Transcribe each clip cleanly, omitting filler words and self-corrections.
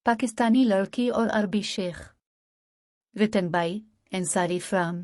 पाकिस्तानी लड़की और अरबी शेख। Written by Ansari from.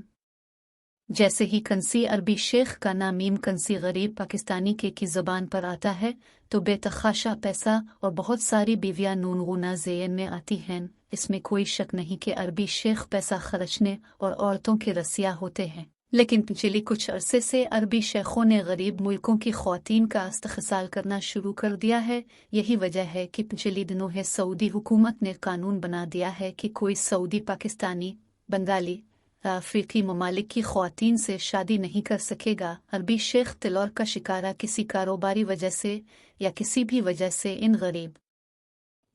जैसे ही कंसी अरबी शेख का नाम मीम कंसी गरीब पाकिस्तानी की ज़ुबान पर आता है तो बेतखाशा पैसा और बहुत सारी बीवियाँ नूनगुना ज़ेन में आती हैं। इसमें कोई शक नहीं कि अरबी शेख पैसा खर्चने और औरतों के रसिया होते हैं। लेकिन पिछले कुछ अरसे से अरबी शेखों ने गरीब मुल्कों की ख़वातीन का इस्तेहसाल करना शुरू कर दिया है। यही वजह है कि पिछले दिनों है सऊदी हुकूमत ने कानून बना दिया है कि कोई सऊदी पाकिस्तानी, बंगाली, अफ्रीकी ममालिक की ख़वातीन से शादी नहीं कर सकेगा। अरबी शेख तिलौर का शिकारा किसी कारोबारी वजह से या किसी भी वजह से इन गरीब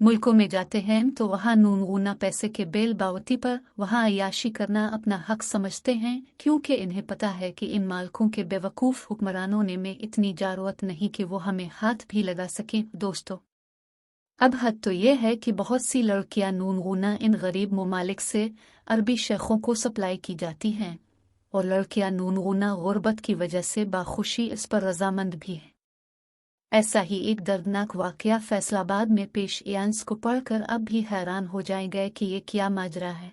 मुल्कों में जाते हैं तो वहाँ नूनगुना पैसे के बेल बावती पर वहाँ अय्याशी करना अपना हक समझते हैं, क्योंकि इन्हें पता है कि इन मालकों के बेवकूफ़ हुक्मरानों ने में इतनी ज़रूरत नहीं कि वो हमें हाथ भी लगा सकें। दोस्तों, अब हद तो ये है कि बहुत सी लड़कियां नूनगुना इन गरीब ममालिक से अरबी शेखों को सप्लाई की जाती हैं और लड़कियां नूनगुना गुर्बत की वजह से बाखुशी इस पर रजामंद भी हैं। ऐसा ही एक दर्दनाक वाकया फैसलाबाद में पेश आया को पढ़कर अब भी हैरान हो जाएंगे कि ये क्या माजरा है।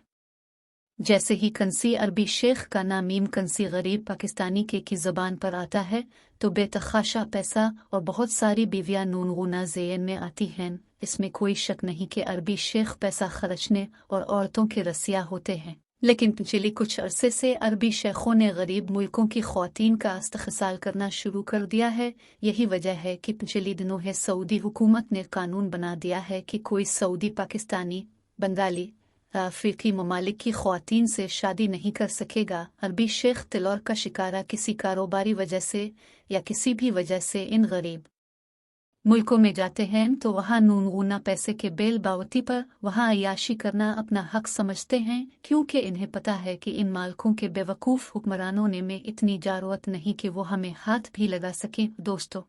जैसे ही कंसी अरबी शेख का नाम मीम कंसी गरीब पाकिस्तानी की ज़ुबान पर आता है तो बेतखाशा पैसा और बहुत सारी बीवियाँ नूनगुना ज़ेन में आती हैं। इसमें कोई शक नहीं कि अरबी शेख पैसा खर्चने और औरतों के रसिया होते हैं। लेकिन पिछले कुछ अरसे से अरबी शेखों ने गरीब मुल्कों की ख़वातीन का इस्तेहसाल करना शुरू कर दिया है। यही वजह है कि पिछले दिनों है सऊदी हुकूमत ने कानून बना दिया है कि कोई सऊदी पाकिस्तानी, बंगाली, अफ्रीकी ममालिक की ख़वातीन से शादी नहीं कर सकेगा। अरबी शेख तिलौर का शिकारा किसी कारोबारी वजह से या किसी भी वजह से इन गरीब मुल्कों में जाते हैं तो वहाँ नूनगुना पैसे के बेल बावती पर वहाँ अय्याशी करना अपना हक समझते हैं, क्योंकि इन्हें पता है कि इन मालकों के बेवकूफ़ हुक्मरानों ने में इतनी ज़रूरत नहीं कि वो हमें हाथ भी लगा सकें। दोस्तों,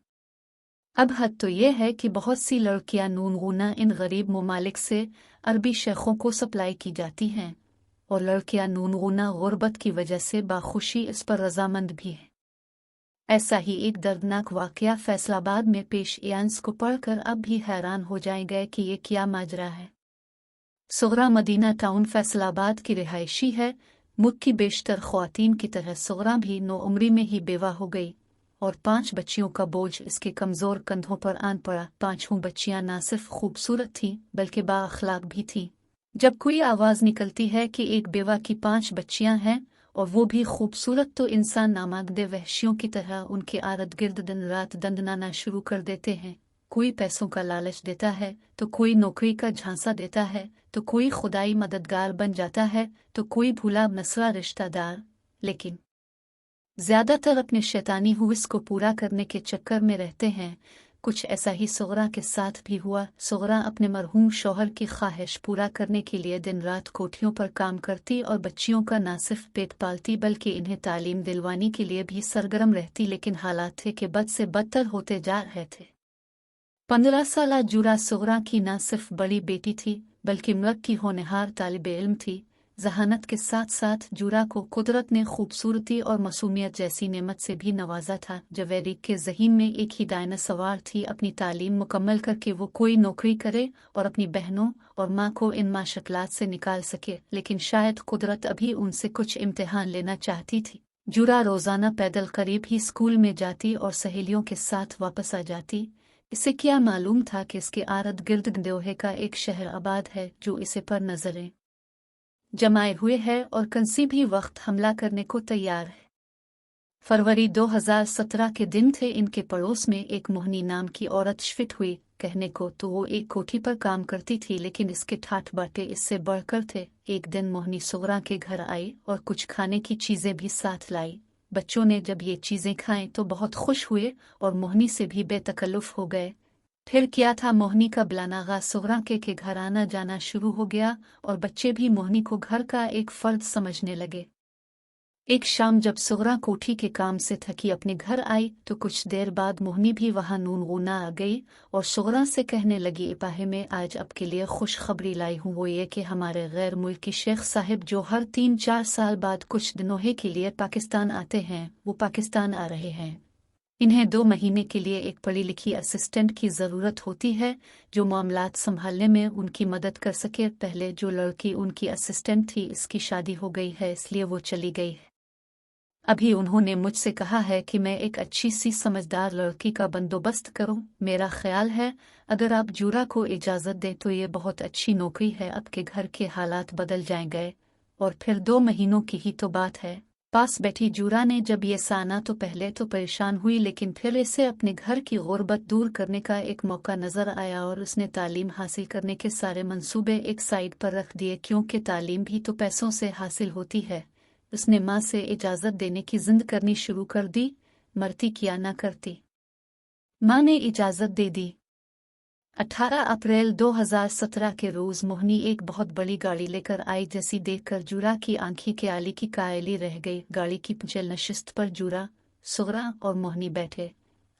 अब हद तो ये है कि बहुत सी लड़कियां नूनगुना इन गरीब ममालिक से अरबी शेखों को सप्लाई की जाती हैं और लड़कियां नूनगुना गुर्बत की वजह से बाखुशी इस पर रजामंद भी हैं। ऐसा ही एक दर्दनाक वाकया फैसलाबाद में पेश आया को पढ़कर अब भी हैरान हो जाएंगे कि ये क्या माजरा है। सुगरा मदीना टाउन फैसलाबाद की रिहायशी है। मुल्क की बेशतर ख़वातीन की तरह सुगरा भी नौउम्री में ही बेवा हो गई और 5 बच्चियों का बोझ इसके कमज़ोर कंधों पर आन पड़ा। 5 बच्चियां न सिर्फ खूबसूरत थीं बल्कि बाअखलाक भी थीं। जब कोई आवाज़ निकलती है कि एक बेवा की 5 बच्चियां हैं और वो भी खूबसूरत, तो इंसान नामागदे वहशियों की तरह उनके आरद गिर्द दिन रात दंदनाना शुरू कर देते हैं। कोई पैसों का लालच देता है तो कोई नौकरी का झांसा देता है तो कोई खुदाई मददगार बन जाता है तो कोई भूला नसरा रिश्तेदार। लेकिन ज़्यादातर अपने शैतानी हुइस को पूरा करने के चक्कर में रहते हैं। कुछ ऐसा ही सुगरा के साथ भी हुआ। सुगरा अपने मरहूम शौहर की ख्वाहिश पूरा करने के लिए दिन रात कोठियों पर काम करती और बच्चियों का न सिर्फ पेट पालती बल्कि इन्हें तालीम दिलवाने के लिए भी सरगर्म रहती। लेकिन हालात थे कि बद से बदतर होते जा रहे थे। 15 साला जूरा सुगरा की न सिर्फ बड़ी बेटी थी बल्कि मुल्क की होनहार तालिबे इल्म थी। जहानत के साथ साथ जूरा को कुदरत ने खूबसूरती और मासूमियत जैसी नेमत से भी नवाजा था। जवेरिक के ज़हीन में एक ही दायना सवार थी, अपनी तालीम मुकम्मल करके वो कोई नौकरी करे और अपनी बहनों और माँ को इन माशक्लात से निकाल सके। लेकिन शायद कुदरत अभी उनसे कुछ इम्तिहान लेना चाहती थी। जूरा रोज़ाना पैदल करीब ही स्कूल में जाती और सहेलियों के साथ वापस आ जाती। इसे क्या मालूम था कि इसके आरद गिर्द गंदोहे का एक शहर आबाद है जो इसे पर नजरें जमाए हुए है और कंसी भी वक्त हमला करने को तैयार है। फरवरी 2017 के दिन थे। इनके पड़ोस में एक मोहनी नाम की औरत शिफ्ट हुई। कहने को तो वो एक कोठी पर काम करती थी, लेकिन इसके ठाठ बाटे इससे बढ़कर थे। एक दिन मोहनी सुगरा के घर आई और कुछ खाने की चीजें भी साथ लाई। बच्चों ने जब ये चीजें खाएं तो बहुत खुश हुए और मोहनी से भी बेतकल्लुफ हो गए। फिर क्या था, मोहनी का बुलानागा सुगरा के घर आना जाना शुरू हो गया और बच्चे भी मोहनी को घर का एक फर्द समझने लगे। एक शाम जब सुगरा कोठी के काम से थकी अपने घर आई तो कुछ देर बाद मोहनी भी वहां नूनगुना आ गई और सुगरा से कहने लगी, इपाहे में आज आपके लिए खुशखबरी लाई हूँ। वो ये कि हमारे गैर मुल्की शेख साहिब जो हर 3-4 साल बाद कुछ दिनों के लिए पाकिस्तान आते हैं, वो पाकिस्तान आ रहे हैं। इन्हें 2 महीने के लिए एक पढ़ी लिखी असिस्टेंट की ज़रूरत होती है जो मामलात संभालने में उनकी मदद कर सके। पहले जो लड़की उनकी असिस्टेंट थी इसकी शादी हो गई है इसलिए वो चली गई है। अभी उन्होंने मुझसे कहा है कि मैं एक अच्छी सी समझदार लड़की का बंदोबस्त करूं। मेरा ख्याल है अगर आप जूरा को इजाज़त दें तो ये बहुत अच्छी नौकरी है। आपके घर के हालात बदल जाएंगे और फिर 2 महीनों की ही तो बात है। पास बैठी जूरा ने जब ये साना तो पहले तो परेशान हुई लेकिन फिर इसे अपने घर की गुर्बत दूर करने का एक मौका नजर आया और उसने तालीम हासिल करने के सारे मंसूबे एक साइड पर रख दिए क्योंकि तालीम भी तो पैसों से हासिल होती है। उसने माँ से इजाज़त देने की जिद करनी शुरू कर दी, मरती क्या ना करती। माँ ने इजाज़त दे दी। 18 अप्रैल 2017 के रोज़ मोहनी एक बहुत बड़ी गाड़ी लेकर आई जैसी देखकर जूरा की आंखें के आली की कायली रह गई। गाड़ी की पिछले नशिस्त पर जूरा, सुगरा और मोहनी बैठे।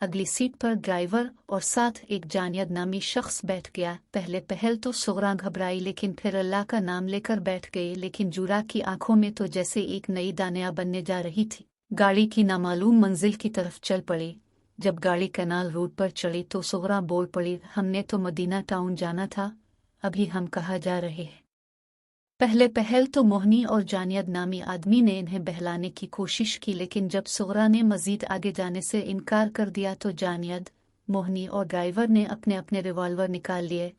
अगली सीट पर ड्राइवर और साथ एक जानियद नामी शख्स बैठ गया। पहले पहल तो सुगरा घबराई लेकिन फिर अल्लाह का नाम लेकर बैठ गई। लेकिन जूरा की आंखों में तो जैसे एक नई दानिया बनने जा रही थी। गाड़ी की नामालूम मंजिल की तरफ चल पड़ी। जब गाड़ी कैनाल रोड पर चढ़ी तो सुगरा बोल पड़ी, हमने तो मदीना टाउन जाना था, अभी हम कहाँ जा रहे हैं। पहले पहल तो मोहनी और जानियद नामी आदमी ने इन्हें बहलाने की कोशिश की लेकिन जब सुगरा ने मजीद आगे जाने से इनकार कर दिया तो जानियद, मोहनी और ड्राइवर ने अपने अपने रिवॉल्वर निकाल लिए।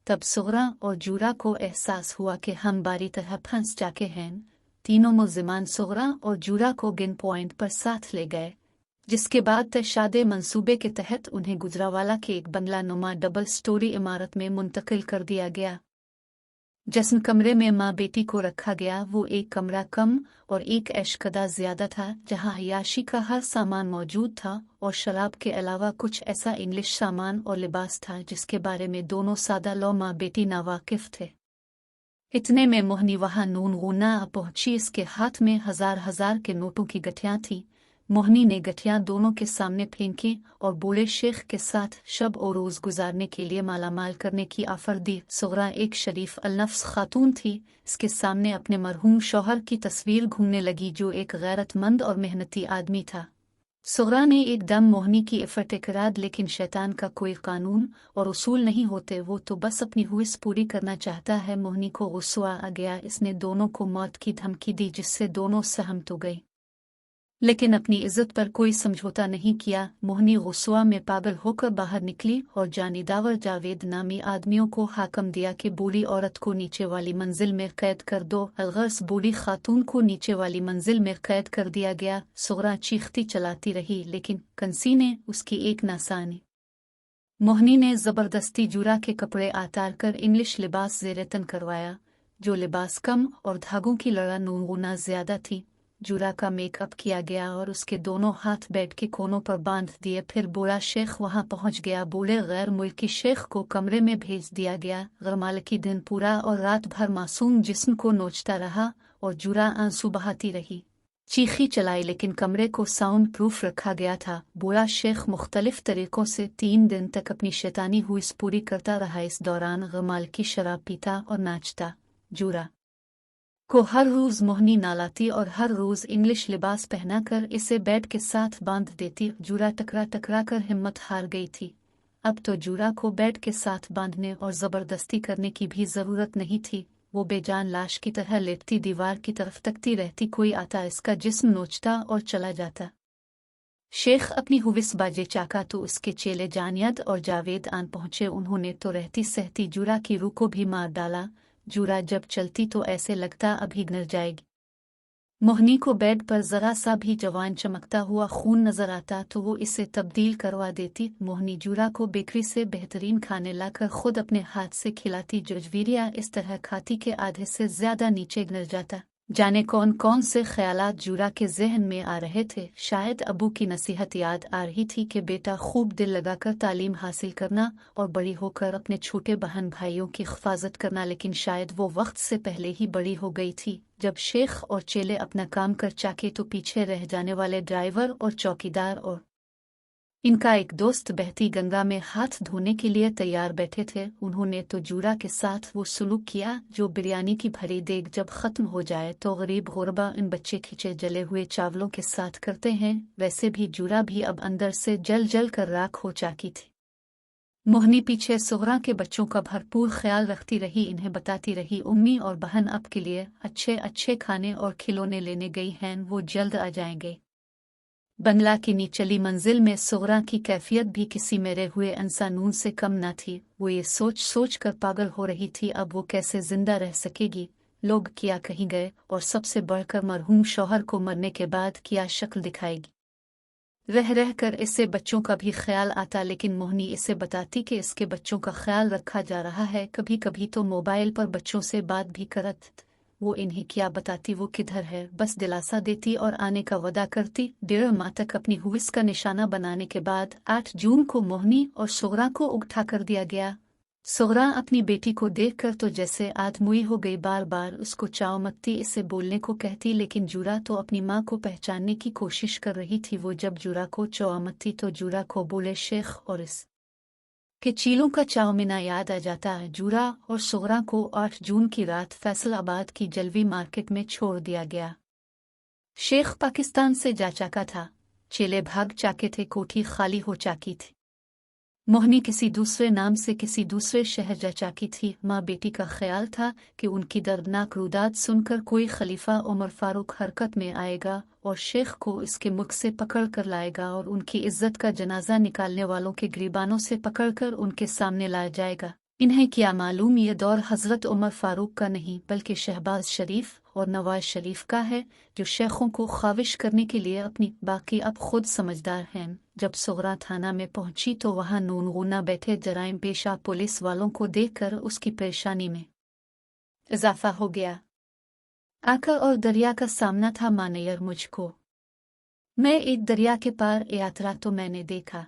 तब सुगरा और जूरा को एहसास हुआ कि हम बारी तरह फंस जाके हैं। तीनों मुल्जिमान सुगरा और जूरा को गिन पॉइंट पर साथ ले गए, जिसके बाद तयशादे मंसूबे के तहत उन्हें गुजरावाला के एक बंगला नुमा डबल स्टोरी इमारत में मुंतकिल कर दिया गया। जिस कमरे में माँ बेटी को रखा गया वो एक कमरा कम और एक ऐशकदा ज्यादा था, जहाँ हयाशी का हर सामान मौजूद था और शराब के अलावा कुछ ऐसा इंग्लिश सामान और लिबास था जिसके बारे में दोनों सादा लो माँ बेटी नावाकिफ थे। इतने में मोहनी वहाँ नून गुना पहुंची। इसके हाथ में हजार हजार के नोटों की गठियां थी। मोहनी ने गठियां दोनों के सामने फेंकी और बूढ़े शेख के साथ शब और रोज गुजारने के लिए मालामाल करने की ऑफर दी। सुगरा एक शरीफ अलनफ्स खातून थी। इसके सामने अपने मरहूम शौहर की तस्वीर घूमने लगी जो एक गैरतमंद और मेहनती आदमी था। सुगरा ने एकदम मोहनी की इफ़त करार, लेकिन शैतान का कोई कानून और उसूल नहीं होते, वो तो बस अपनी हुइस पूरी करना चाहता है। मोहनी को गुस्सा आ गया। इसने दोनों को मौत की धमकी दी जिससे दोनों सहमत हो गए, लेकिन अपनी इज्जत पर कोई समझौता नहीं किया। मोहनी गुस्सा में पागल होकर बाहर निकली और जानीदावर जावेद नामी आदमियों को हाकम दिया कि बूढ़ी औरत को नीचे वाली मंजिल में कैद कर दो। अलगर्स बूढ़ी खातून को नीचे वाली मंजिल में कैद कर दिया गया। सुगरा चीखती चलाती रही लेकिन कंसी ने उसकी एक ना सानी। मोहनी ने जबरदस्ती जूरा के कपड़े आतार कर इंग्लिश लिबास ज़ेरतन करवाया, जो लिबास कम और धागों की लड़ा नूनगुना ज्यादा थी। जूरा का मेकअप किया गया और उसके दोनों हाथ बेड के कोनों पर बांध दिए। फिर बूढ़ा शेख वहां पहुंच गया। बूढ़े गैर मुल्की शेख को कमरे में भेज दिया गया। गरमालकी दिन पूरा और रात भर मासूम जिस्म को नोचता रहा और जूरा आंसू बहाती रही, चीखी चलाई, लेकिन कमरे को साउंड प्रूफ रखा गया था। बूढ़ा शेख मुख्तलिफ तरीकों से 3 दिन तक अपनी शैतानी हुइस पूरी करता रहा। इस दौरान गरमालकी शराब पीता और नाचता। जूरा को हर रोज मोहनी नालाती और हर रोज इंग्लिश लिबास पहनाकर इसे बेड के साथ बांध देती। जूरा टकरा टकरा कर हिम्मत हार गई थी। अब तो जूरा को बेड के साथ बांधने और जबरदस्ती करने की भी जरूरत नहीं थी। वो बेजान लाश की तरह लेटती दीवार की तरफ तकती रहती। कोई आता इसका जिस्म नोचता और चला जाता। शेख अपनी हुविस बाजे चाका तो उसके चेले जानियद और जावेद आन पहुंचे। उन्होंने तो रहती सहती जूरा की रूह को भी मार डाला। जूरा जब चलती तो ऐसे लगता अभी गिर जाएगी। मोहनी को बेड पर जरा सा भी जवान चमकता हुआ खून नजर आता तो वो इसे तब्दील करवा देती। मोहनी जूरा को बेकरी से बेहतरीन खाने लाकर खुद अपने हाथ से खिलाती। जजवीरिया इस तरह खाती के आधे से ज्यादा नीचे गिर जाता। जाने कौन कौन से ख्यालात जूरा के जहन में आ रहे थे। शायद अबू की नसीहत याद आ रही थी कि बेटा खूब दिल लगाकर तालीम हासिल करना और बड़ी होकर अपने छोटे बहन भाइयों की हिफाजत करना। लेकिन शायद वो वक्त से पहले ही बड़ी हो गई थी। जब शेख और चेले अपना काम कर चाके तो पीछे रह जाने वाले ड्राइवर और चौकीदार और इनका एक दोस्त बहती गंगा में हाथ धोने के लिए तैयार बैठे थे। उन्होंने तो जूरा के साथ वो सलूक किया जो बिरयानी की भरी देग जब खत्म हो जाए तो गरीब गुरबा इन बच्चे खिंचे जले हुए चावलों के साथ करते हैं, वैसे भी जूरा भी अब अंदर से जल जल कर राख हो चाकी थी। मोहनी पीछे सुगरा के बच्चों का भरपूर ख्याल रखती रही, इन्हें बताती रही उम्मी और बहन अब के लिए अच्छे अच्छे खाने और खिलौने लेने गई हैं, वो जल्द आ जाएंगे। बंगला की निचली मंजिल में सुगरा की कैफियत भी किसी मेरे हुए इंसानून से कम न थी। वो ये सोच सोच कर पागल हो रही थी, अब वो कैसे जिंदा रह सकेगी, लोग क्या कहीं गए, और सबसे बढ़कर मरहूम शौहर को मरने के बाद क्या शक्ल दिखाएगी। रह रह कर इससे बच्चों का भी ख्याल आता, लेकिन मोहनी इसे बताती कि इसके बच्चों का ख्याल रखा जा रहा है। कभी कभी तो मोबाइल पर बच्चों से बात भी करत। वो इन्हें क्या बताती वो किधर है, बस दिलासा देती और आने का वादा करती। 1.5 माह तक अपनी हुविस का निशाना बनाने के बाद 8 जून को मोहनी और सुगरा को उठा कर दिया गया। सुगरा अपनी बेटी को देखकर तो जैसे आधमुई हो गई, बार बार उसको चावमत्ती इसे बोलने को कहती, लेकिन जूरा तो अपनी माँ को पहचानने की कोशिश कर रही थी। वो जब जूरा को चावमत्ती तो जूरा को बोले शेख, और इस के चीलों का चावमिना याद आ जाता है। जूरा और सुगरा को 8 जून की रात फैसलाबाद की जलवी मार्केट में छोड़ दिया गया। शेख पाकिस्तान से जा चाका था, चेले भाग चाके थे, कोठी खाली हो चाकी थी। मोहनी किसी दूसरे नाम से किसी दूसरे शहर जा चाकी थी। माँ बेटी का ख्याल था कि उनकी दर्दनाक रुदात सुनकर कोई खलीफा उमर फारूक हरकत में आएगा और शेख को इसके मुख से पकड़ कर लाएगा और उनकी इज्जत का जनाजा निकालने वालों के गिरबानों से पकड़कर उनके सामने लाया जाएगा। इन्हें क्या मालूम ये दौर हजरत उमर फारूक का नहीं बल्कि शहबाज शरीफ और नवाज शरीफ का है, जो शेखों को ख्वाहिश करने के लिए अपनी बाकी अब खुद समझदार हैं। जब सुगरा थाना में पहुंची तो वहां नूनगुना बैठे जराइम पेशा पुलिस वालों को देखकर उसकी परेशानी में इजाफा हो गया। आकर और दरिया का सामना था मानेयर मुझको। मैं एक दरिया के पार यात्रा तो मैंने देखा।